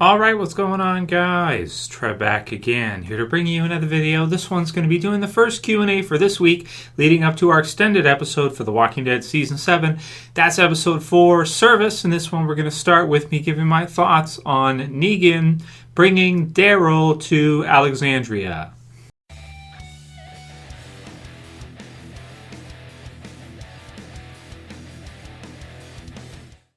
Alright, what's going on, guys? Trev back again, here to bring you another video. This one's going to be doing the first Q&A for this week, leading up to our extended episode for The Walking Dead Season 7. That's episode 4, Service, and this one we're going to start with me giving my thoughts on Negan bringing Daryl to Alexandria.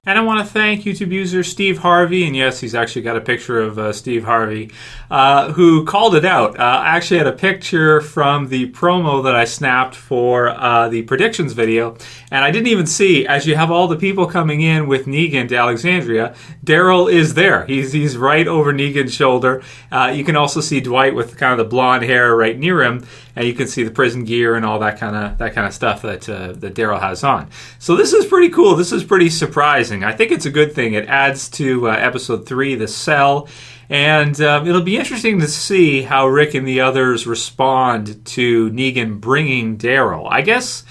And I want to thank YouTube user Steve Harvey, and yes, he's actually got a picture of Steve Harvey, who called it out. I actually had a picture from the promo that I snapped for the predictions video, and I didn't even see, as you have all the people coming in with Negan to Alexandria, Daryl is there. He's right over Negan's shoulder. You can also see Dwight with kind of the blonde hair right near him, and you can see the prison gear and all that kind of stuff that Daryl has on. So this is pretty cool. This is pretty surprising. I think it's a good thing. It adds to episode 3, The Cell, and it'll be interesting to see how Rick and the others respond to Negan bringing Daryl. I guess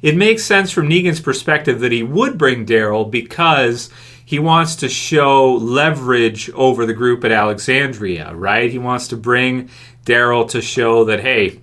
it makes sense from Negan's perspective that he would bring Daryl because he wants to show leverage over the group at Alexandria, right? He wants to bring Daryl to show that, hey,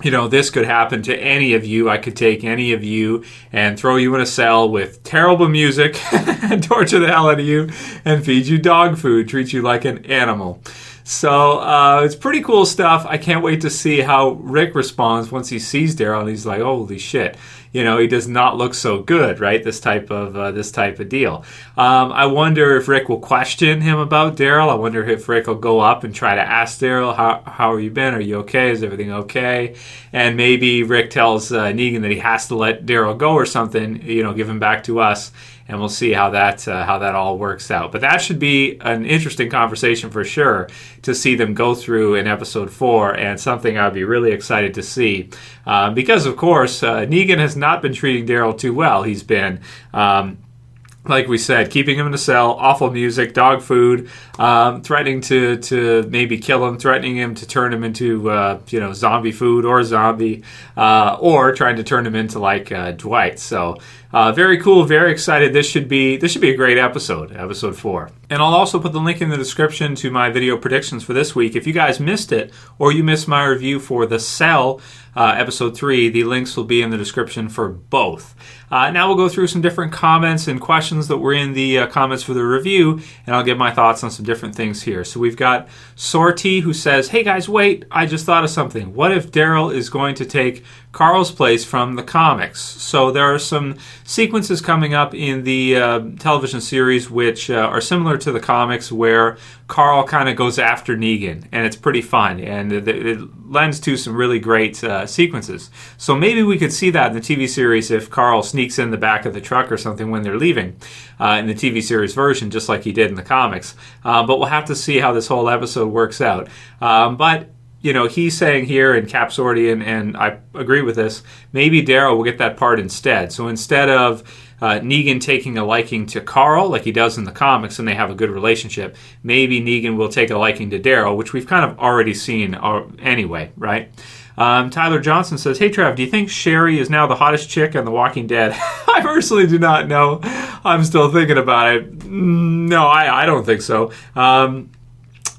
you know, this could happen to any of you. I could take any of you and throw you in a cell with terrible music and torture the hell out of you and feed you dog food, treat you like an animal. So it's pretty cool stuff. I can't wait to see how Rick responds once he sees Daryl and he's like, holy shit. You know, he does not look so good, right? This type of deal. I wonder if Rick will question him about Daryl. I wonder if Rick will go up and try to ask Daryl, how have you been? Are you okay? Is everything okay? And maybe Rick tells Negan that he has to let Daryl go or something, you know, give him back to us. And we'll see how that all works out. But that should be an interesting conversation for sure to see them go through in episode 4, and something I'd be really excited to see. Because, of course, Negan has not been treating Daryl too well. He's been, like we said, keeping him in a cell, awful music, dog food, threatening to maybe kill him, threatening him to turn him into zombie food or zombie, or trying to turn him into like Dwight. So very cool, very excited. This should be a great episode 4. And I'll also put the link in the description to my video predictions for this week. If you guys missed it or you missed my review for The Cell, episode 3, the links will be in the description for both. Now we'll go through some different comments and questions that were in the comments for the review, and I'll give my thoughts on some different things here. So we've got Sortee, who says, hey guys, wait, I just thought of something. What if Daryl is going to take Carl's place from the comics? So there are some sequences coming up in the television series which are similar to the comics, where Carl kind of goes after Negan, and it's pretty fun, and it lends to some really great sequences. So maybe we could see that in the TV series if Carl sneaks in the back of the truck or something when they're leaving in the TV series version, just like he did in the comics. But we'll have to see how this whole episode works out. But you know, he's saying here in Cap Sortie, and I agree with this, maybe Daryl will get that part instead. So instead of Negan taking a liking to Carl like he does in the comics and they have a good relationship, maybe Negan will take a liking to Daryl, which we've kind of already seen anyway, right? Tyler Johnson says, hey Trev, do you think Sherry is now the hottest chick on The Walking Dead? I personally do not know. I'm still thinking about it. No, I don't think so.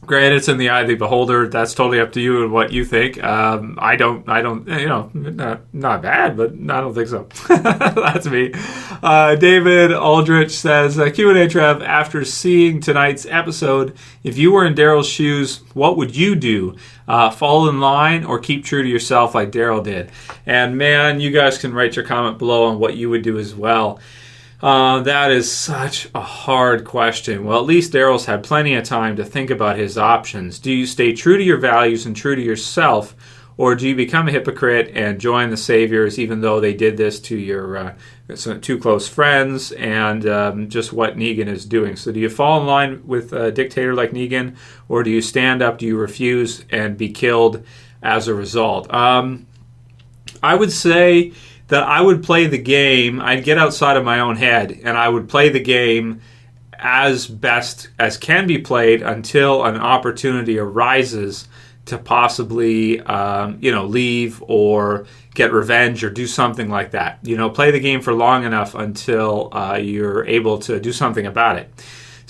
Granted, it's in the eye of the beholder. That's totally up to you and what you think. I don't, you know, not bad, but I don't think so. That's me. David Aldrich says, Q&A Trev, after seeing tonight's episode, if you were in Daryl's shoes, what would you do? Fall in line or keep true to yourself like Daryl did? And man, you guys can write your comment below on what you would do as well. That is such a hard question. Well, at least Daryl's had plenty of time to think about his options. Do you stay true to your values and true to yourself, or do you become a hypocrite and join the Saviors even though they did this to your two close friends and just what Negan is doing? So do you fall in line with a dictator like Negan, or do you stand up, do you refuse and be killed as a result? I would say that I would play the game, I'd get outside of my own head, and I would play the game as best as can be played until an opportunity arises to possibly, leave or get revenge or do something like that. You know, play the game for long enough until you're able to do something about it.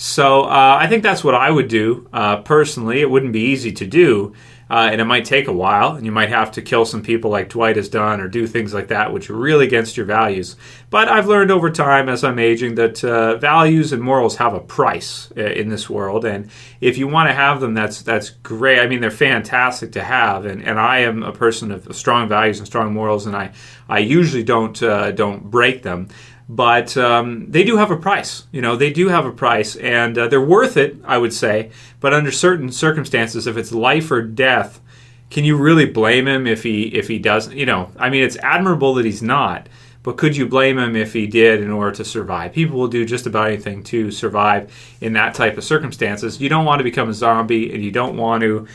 So I think that's what I would do personally. It wouldn't be easy to do. And it might take a while, and you might have to kill some people like Dwight has done or do things like that, which are really against your values. But I've learned over time as I'm aging that values and morals have a price in this world. And if you want to have them, that's great. I mean, they're fantastic to have. And I am a person of strong values and strong morals, and I usually don't break them. But they do have a price. They do have a price, and they're worth it, I would say. But under certain circumstances, if it's life or death, can you really blame him if he doesn't? I mean, it's admirable that he's not, but could you blame him if he did in order to survive? People will do just about anything to survive in that type of circumstances. You don't want to become a zombie, and you don't want to,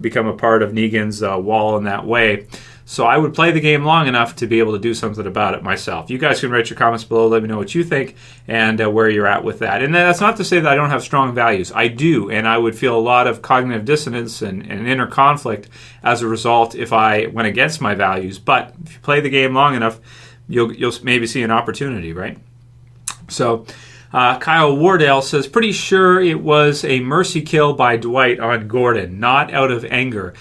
become a part of Negan's wall in that way. So I would play the game long enough to be able to do something about it myself. You guys can write your comments below. Let me know what you think and where you're at with that. And that's not to say that I don't have strong values. I do, and I would feel a lot of cognitive dissonance and inner conflict as a result if I went against my values. But if you play the game long enough, you'll maybe see an opportunity, right? So Kyle Wardale says, pretty sure it was a mercy kill by Dwight on Gordon, not out of anger.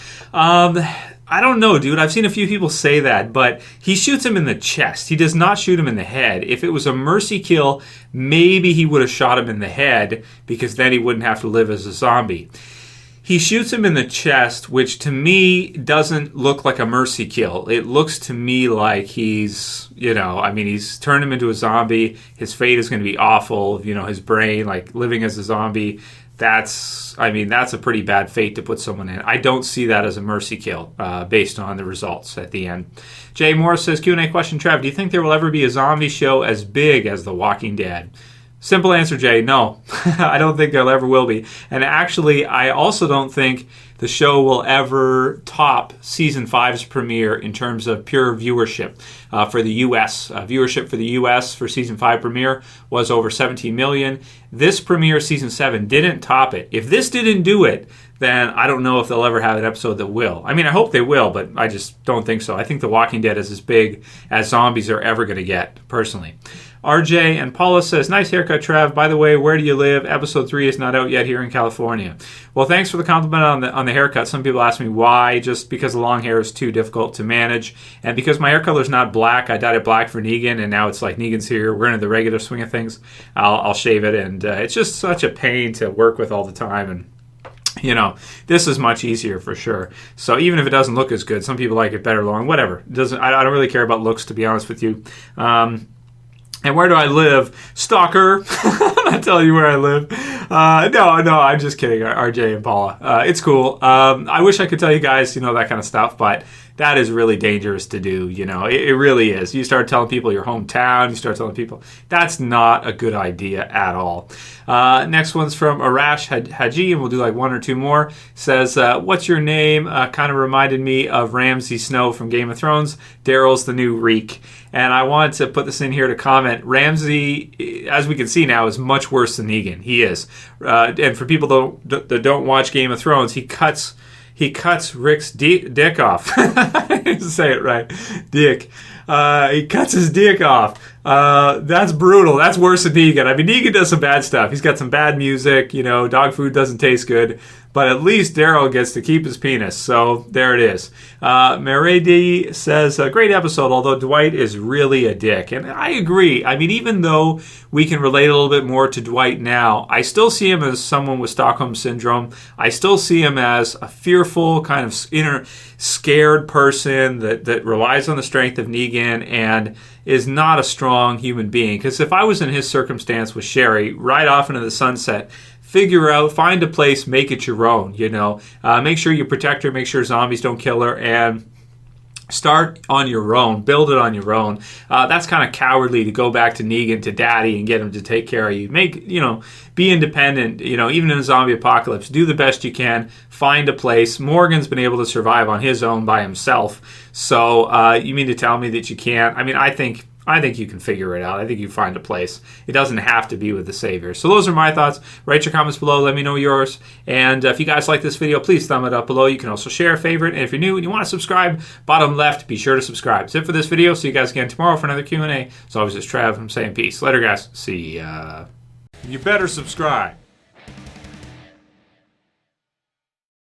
I don't know, dude. I've seen a few people say that, but he shoots him in the chest. He does not shoot him in the head. If it was a mercy kill, maybe he would have shot him in the head because then he wouldn't have to live as a zombie. He shoots him in the chest, which to me doesn't look like a mercy kill. It looks to me like he's turned him into a zombie. His fate is going to be awful. His brain, like living as a zombie. That's a pretty bad fate to put someone in. I don't see that as a mercy kill based on the results at the end. Jay Morris says, Q&A question, Trev, do you think there will ever be a zombie show as big as The Walking Dead? Simple answer, Jay, no. I don't think there ever will be. And actually, I also don't think the show will ever top Season 5's premiere in terms of pure viewership for the U.S. Viewership for the U.S. for Season 5 premiere was over 17 million. This premiere, Season 7, didn't top it. If this didn't do it, then I don't know if they'll ever have an episode that will. I mean, I hope they will, but I just don't think so. I think The Walking Dead is as big as zombies are ever going to get, personally. RJ and Paula says, nice haircut, Trev. By the way, where do you live? Episode 3 is not out yet here in California. Well, thanks for the compliment on the haircut. Some people ask me why. Just because the long hair is too difficult to manage. And because my hair color is not black, I dyed it black for Negan, and now it's like Negan's here. We're into the regular swing of things. I'll shave it, and it's just such a pain to work with all the time. And this is much easier for sure. So even if it doesn't look as good, some people like it better long. Whatever. I don't really care about looks, to be honest with you. And where do I live? Stalker. I'm not telling you where I live. No, I'm just kidding, RJ and Paula. It's cool. I wish I could tell you guys, that kind of stuff, but that is really dangerous to do, It really is. You start telling people your hometown, you start telling people, that's not a good idea at all. Next one's from Arash Haji, and we'll do like one or two more. Says, what's your name? Kind of reminded me of Ramsay Snow from Game of Thrones. Daryl's the new Reek. And I wanted to put this in here to comment. Ramsay, as we can see now, is much worse than Negan. He is. And for people that don't watch Game of Thrones, he cuts Rick's dick off. I need to say it right. Dick. He cuts his dick off. That's brutal. That's worse than Negan. I mean, Negan does some bad stuff. He's got some bad music. Dog food doesn't taste good. But at least Daryl gets to keep his penis. So there it is. Meredi says, great episode, although Dwight is really a dick. And I agree. I mean, even though we can relate a little bit more to Dwight now, I still see him as someone with Stockholm Syndrome. I still see him as a fearful, kind of inner scared person that relies on the strength of Negan and is not a strong human being. Because if I was in his circumstance with Sherry, right off into the sunset, figure out, find a place, make it your own, Make sure you protect her, make sure zombies don't kill her, and start on your own. Build it on your own. That's kind of cowardly to go back to Negan, to Daddy, and get him to take care of you. Be independent, even in a zombie apocalypse. Do the best you can. Find a place. Morgan's been able to survive on his own by himself. So you mean to tell me that you can't? I mean, I think you can figure it out. I think you find a place. It doesn't have to be with the Savior. So those are my thoughts. Write your comments below. Let me know yours. And if you guys like this video, please thumb it up below. You can also share, favorite. And if you're new and you want to subscribe, bottom left, be sure to subscribe. That's it for this video. See you guys again tomorrow for another Q&A. As always, it's Trev. I'm saying peace. Later, guys. See ya. You better subscribe.